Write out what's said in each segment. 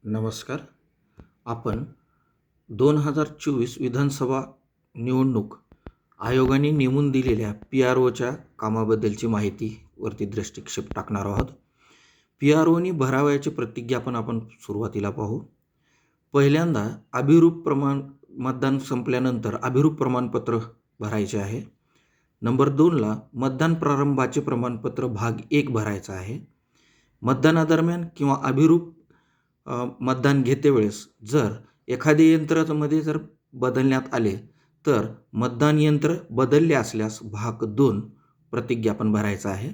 नमस्कार. आपण 2024 विधानसभा निवडणूक आयोगाने नेमून दिलेल्या पी.आर.ओच्या कामाबद्दलची माहितीवरती दृष्टिक्षेप टाकणार आहोत. पी.आर.ओनी भरावयाचे प्रतिज्ञापन आपण सुरुवातीला पाहू. पहिल्यांदा मतदान संपल्यानंतर अभिरूप प्रमाणपत्र भरायचे आहे. नंबर 2ला मतदान प्रारंभाचे प्रमाणपत्र भाग 1 भरायचा आहे. मतदानादरम्यान किंवा अभिरूप मतदान घेतेवेळेस जर एखाद्या यंत्रामध्ये बदलण्यात आले तर मतदान यंत्र बदलले असल्यास भाग 2 प्रतिज्ञापन भरायचं आहे.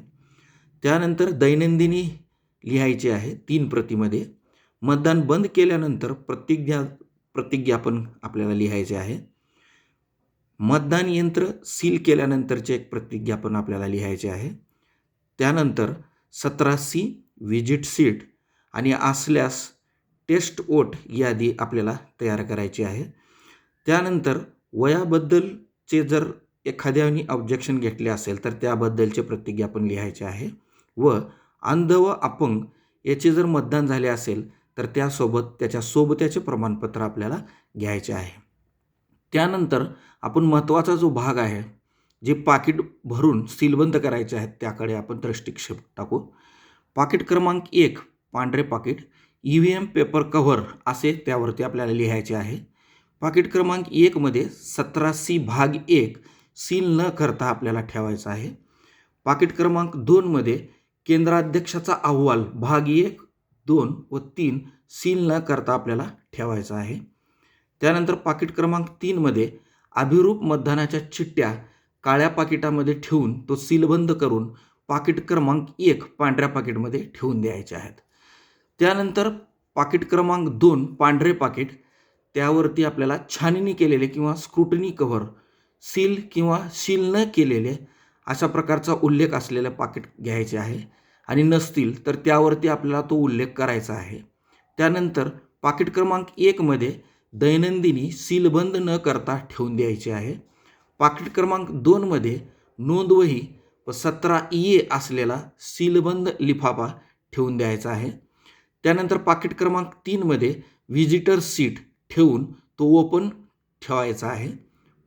त्यानंतर दैनंदिनी लिहायचे आहे 3 प्रतीमध्ये. मतदान बंद केल्यानंतर प्रतिज्ञापन आपल्याला लिहायचे आहे. मतदान यंत्र सील केल्यानंतरचे एक प्रतिज्ञापन आपल्याला लिहायचे आहे. त्यानंतर 17C व्हिजिट सीट आणि असल्यास टेस्ट वोट यादी आपल्याला तयार करायची आहे. त्यानंतर वयाबद्दलचे जर एखाद्याने ऑब्जेक्शन घेतले असेल तर त्याबद्दलचे प्रतिज्ञापन लिहायचे आहे व अंध व अपंग याचे जर मतदान झाले असेल तर त्याच्या सोबत्याचे प्रमाणपत्र आपल्याला घ्यायचे आहे. त्यानंतर आपण महत्त्वाचा जो भाग आहे जे पाकिट भरून सीलबंद करायचे आहेत त्याकडे आपण दृष्टिक्षेप टाकू. पाकिट क्रमांक 1 पांढरे पाकिट EVM पेपर कव्हर असे त्यावरती आपल्याला लिहायचे आहे. पाकिट क्रमांक 1 मध्ये 17C भाग 1 सील न करता आपल्याला ठेवायचा आहे. पाकिट क्रमांक 2 मध्ये केंद्राध्यक्षाचा अहवाल भाग 1, 2 व 3 सील न करता आपल्याला ठेवायचा आहे. त्यानंतर पाकिट क्रमांक 3 मध्ये अभिरूप मतदानाच्या चिठ्ठ्या काळ्या पाकिटामध्ये ठेवून तो सीलबंद करून पाकिट क्रमांक 1 पांढऱ्या पाकिटमध्ये ठेवून द्यायचे आहेत. त्यानंतर पाकिट क्रमांक 2 पांढरे पाकिट त्यावरती आपल्याला छाननी केलेले किंवा स्क्रुटनी कव्हर सील किंवा सील न केलेले अशा प्रकारचा उल्लेख असलेले पाकिट घ्यायचे आहे आणि नसतील तर त्यावरती आपल्याला तो उल्लेख करायचा आहे. त्यानंतर पाकिट क्रमांक 1 मध्ये दैनंदिनी सीलबंद न करता ठेवून द्यायचे आहे. पाकिट क्रमांक 2 मध्ये नोंदवही व 17E असलेला सीलबंद लिफाफा ठेवून द्यायचा आहे. त्यानंतर पाकिट क्रमांक 3 मध्ये व्हिजिटर सीट ठेवून तो ओपन ठेवायचा आहे.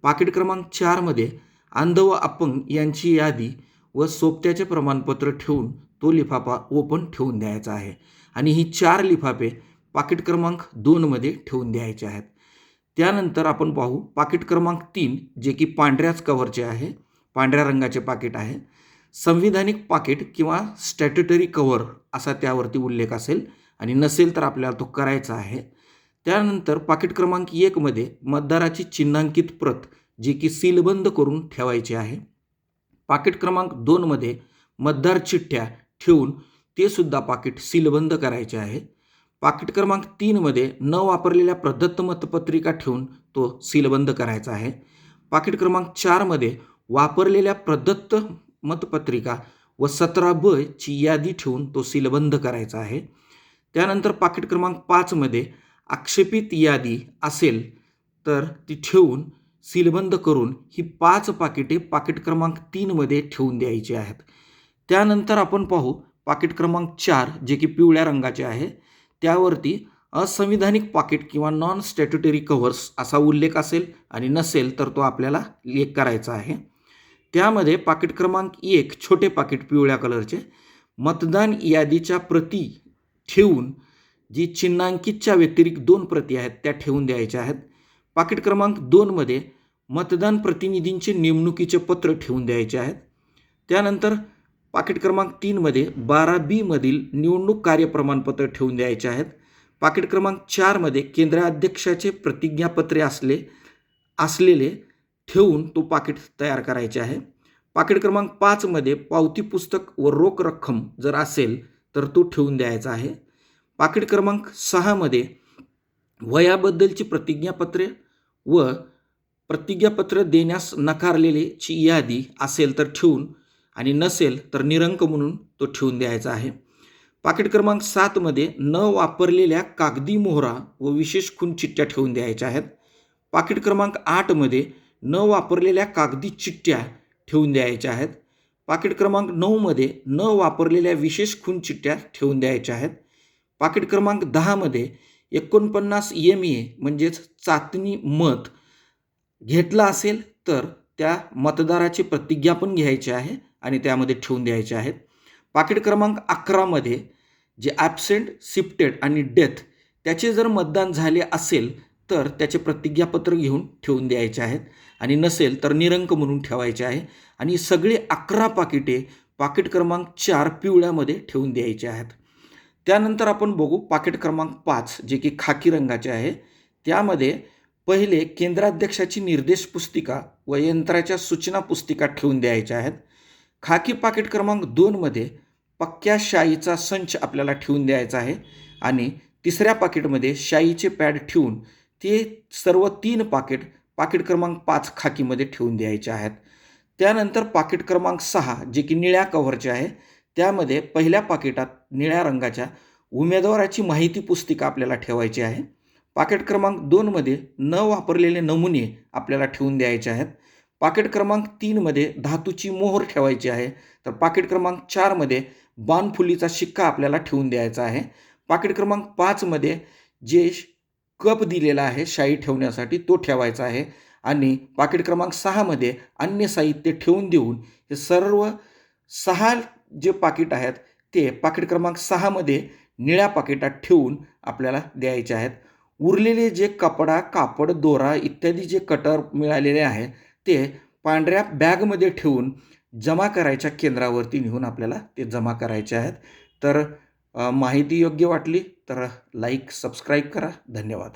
पाकिट क्रमांक 4 मध्ये अंध व अपंग यांची यादी व सोबत्याचे प्रमाणपत्र ठेवून तो लिफाफा ओपन ठेवून द्यायचा आहे आणि ही 4 लिफाफे पाकिट क्रमांक 2 मध्ये ठेवून द्यायचे आहेत. त्यानंतर आपण पाहू पाकिट क्रमांक 3 जे की पांढऱ्याच कव्हरचे आहे, पांढऱ्या रंगाचे पाकिट आहे. संविधानिक पाकिट किंवा स्टॅट्युटरी कव्हर असा त्यावरती उल्लेख असेल आणि नसेल तर आपल्याला तो करायचा आहे. त्यानंतर पाकिट क्रमांक 1 मध्ये मतदाराची चिन्हांकित प्रत जी की सीलबंद करून ठेवायची आहे. पाकिट क्रमांक 2 मध्ये मतदार चिठ्ठ्या ठेवून ते सुद्धा पाकिट सीलबंद करायचे आहे. पाकिट क्रमांक 3 मध्ये न वापरलेल्या प्रदत्त मतपत्रिका ठेवून तो सीलबंद करायचा आहे. पाकिट क्रमांक 4 मध्ये वापरलेल्या प्रदत्त मतपत्रिका व 17B ची यादी ठेवून तो सीलबंद करायचा आहे. त्यानंतर पाकिट क्रमांक 5 मध्ये आक्षेपित यादी असेल तर ती ठेवून सीलबंद करून ही 5 पाकिटे पाकिट क्रमांक 3 मध्ये ठेवून द्यायची आहेत. त्यानंतर आपण पाहू पाकिट क्रमांक 4 जे की पिवळ्या रंगाचे आहे त्यावरती असंविधानिक पाकिट किंवा नॉन स्टॅट्युटरी कव्हर्स असा उल्लेख असेल आणि नसेल तर तो आपल्याला लेख करायचा आहे. त्यामध्ये पाकिट क्रमांक 1 छोटे पाकिट पिवळ्या कलरचे मतदान यादीच्या प्रती ठेवून जी चिन्हांकितच्या व्यतिरिक्त 2 प्रती आहेत त्या ठेवून द्यायच्या आहेत. पाकिट क्रमांक 2 मध्ये मतदान प्रतिनिधींचे नेमणुकीचे पत्र ठेवून द्यायचे आहेत. त्यानंतर पाकिट क्रमांक 3 मध्ये 12B मधील निवडणूक कार्य प्रमाणपत्र ठेवून द्यायचे आहेत. पाकिट क्रमांक 4 मध्ये केंद्राध्यक्षाचे प्रतिज्ञापत्रे असलेले ठेवून तो पाकिट तयार करायचे आहे. पाकिट क्रमांक 5 मध्ये पावती पुस्तक व रोख रक्कम जर असेल तर तो ठेवून द्यायचा आहे. पाकिट क्रमांक 6 मध्ये वयाबद्दलची प्रतिज्ञापत्रे व प्रतिज्ञापत्र देण्यास नकारलेलीची यादी असेल तर ठेवून आणि नसेल तर निरंक म्हणून तो ठेवून द्यायचा आहे. पाकिट क्रमांक 7 मध्ये न वापरलेल्या कागदी मोहरा व विशेष खून चिठ्ठ्या ठेवून द्यायच्या आहेत. पाकिट क्रमांक 8 मध्ये न वापरलेल्या कागदी चिठ्ठ्या ठेवून द्यायच्या आहेत. पाकिट क्रमांक 9 मध्ये न वापरलेल्या विशेष खून चिठ्ठ्या ठेवून द्यायच्या आहेत. पाकिट क्रमांक 10मध्ये 49 MA म्हणजेच चाचणी मत घेतला असेल तर त्या मतदाराची प्रतिज्ञा पण घ्यायची आहे आणि त्यामध्ये ठेवून द्यायचे आहेत. पाकिट क्रमांक 11मध्ये जे ॲब्सेंट, शिफ्टेड आणि डेथ त्याचे जर मतदान झाले असेल तर त्याचे प्रतिज्ञापत्र घेऊन ठेवून द्यायचे आहेत आणि नसेल तर निरंक म्हणून ठेवायचे आहे. आणि सगळे 11 पाकिटे पाकिट क्रमांक 4 पिवळ्यामध्ये ठेवून द्यायचे आहेत. त्यानंतर आपण बघू पाकिट क्रमांक 5 जे की खाकी रंगाचे आहे. त्यामध्ये पहिले केंद्राध्यक्षाची निर्देश पुस्तिका व यंत्राच्या सूचना पुस्तिका ठेवून द्यायच्या आहेत. खाकी पाकिट क्रमांक 2मध्ये पक्क्या शाईचा संच आपल्याला ठेवून द्यायचा आहे आणि तिसऱ्या पाकिटमध्ये शाईचे पॅड ठेवून ते सर्व 3 पाकिट क्रमांक 5 खाकीमध्ये ठेवून द्यायचे आहेत. त्यानंतर पाकिट क्रमांक 6 जे की निळ्या कव्हरचे आहे. त्यामध्ये पहिल्या पाकिटात निळ्या रंगाच्या उमेदवाराची माहिती पुस्तिका आपल्याला ठेवायची आहे. पाकिट क्रमांक 2मध्ये न वापरलेले नमुने आपल्याला ठेवून द्यायचे आहेत. पाकिट क्रमांक 3मध्ये धातूची मोहर ठेवायची आहे. तर पाकिट क्रमांक 4मध्ये बाणफुलीचा शिक्का आपल्याला ठेवून द्यायचा आहे. पाकिट क्रमांक 5मध्ये जे कप दिलेला आहे शाई ठेवण्यासाठी तो ठेवायचा आहे आणि पाकिट क्रमांक 6मध्ये अन्य साहित्य ठेवून देऊन हे सर्व 6 जे पाकिट आहेत ते पाकिट क्रमांक 6मध्ये निळ्या पाकिटात ठेवून आपल्याला द्यायचे आहेत. उरलेले जे कपडा, कापड, दोरा इत्यादी जे कटर मिळालेले आहे ते पांढऱ्या बॅगमध्ये ठेवून जमा करायच्या केंद्रावरती नेऊन आपल्याला ते जमा करायचे आहेत. तर माहिती योग्य वाटली तर लाईक, सबस्क्राईब करा. धन्यवाद.